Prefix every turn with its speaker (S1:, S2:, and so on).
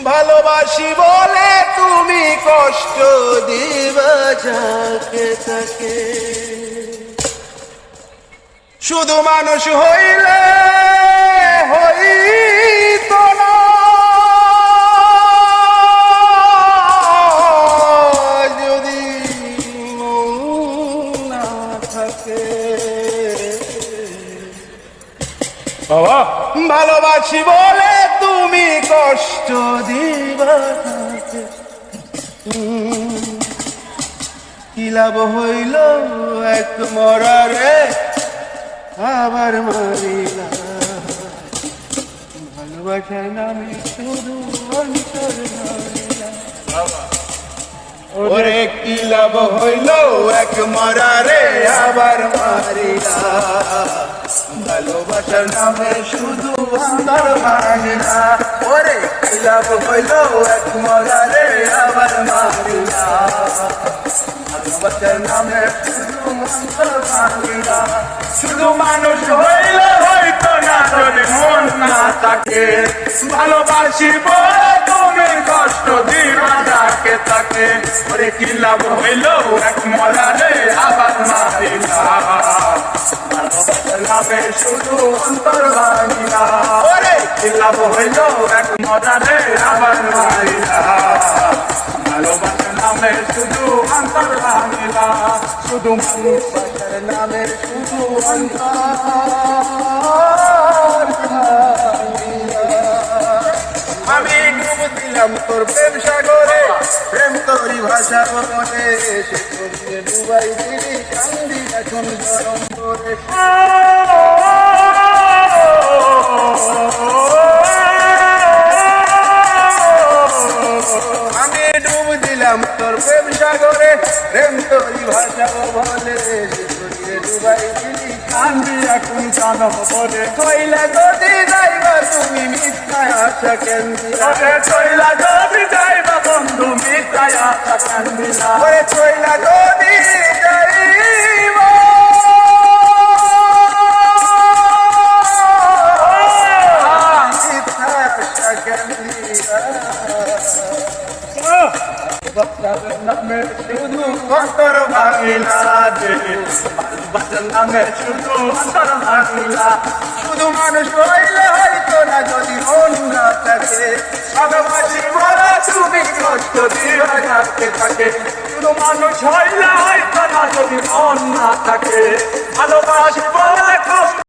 S1: ভালোবাসি বলে তুমি কষ্ট দিবা যাকে তাকে, শুধু মানুষ হইলে হইতো না যদি মন না থাকে।
S2: বাবা
S1: ভালোবাসি বলে তুমি কষ্ট দিবা তাকে, কি লাভ হইল এক মরারে আবার মারিলা, ভালোবাসার নামে শুধু অন্তর মারিলা। ওরে কি লাভ হইল এক মরারে আবার মারিলা, ভালোবাসার নামে শুধু অন্তর মারিলা। ওরে কি লাভ হইল এক মরারে আবার মারিলা, ভালোবাসার নামে শুধু অন্তর মারিলা। শুধু মানুষ হইলে হয়তো না যদি মন না থাকে, ভালোবাসি বলে তুমি কষ্ট দিবা যাকে তাকে। ওরে কি লাভ হইল এক মরারে আবার মারিলা, ভালোবাসার নামে শুধু অন্তর ভাঙিলা। ওরে কি লাভ হইল এক মরারে আবার মারিলা, ভালোবাসার নামে শুধু অন্তর ভাঙিলা। শুধু ভালোবাসার নামে শুধু অন্তর ভাঙিলা। আমি ডুব দিলাম তোর প্রেম সাগরে, প্রেম তোরই ভাষা মনে, সে তোকে ডুবাই দিলি কান্দি এখন গরম করে। আমি ডুব দিলাম তোর প্রেম সাগরে, প্রেম তোরই ভাষা বলে, সে তোকে ডুবাই দিলি কান্দি এখন জনম করে। কইলা যদি যাইবা তুমি মিথ্যায় আশা কেন দিলা, কইলা যদি যাইবা বন্ধু মিথ্যায় আশা কেন দিলা। ওরে কইলা যদি যাইবা মিথ্যায় আশা কেন দিলা, নামে শুধু অন্তর ভাঙিলা দে, ভালোবাসার নামে শুধু অন্তর ভাঙিলা। শুধু মানুষ হইলে হয়তো না যদি মন না থাকে, ভালোবাসি বলে তুমি কষ্ট দিবা যাকে তাকে। শুধু মানুষ হইলে হয়তো না যদি মন না থাকে, ভালোবাসি বলে কষ্ট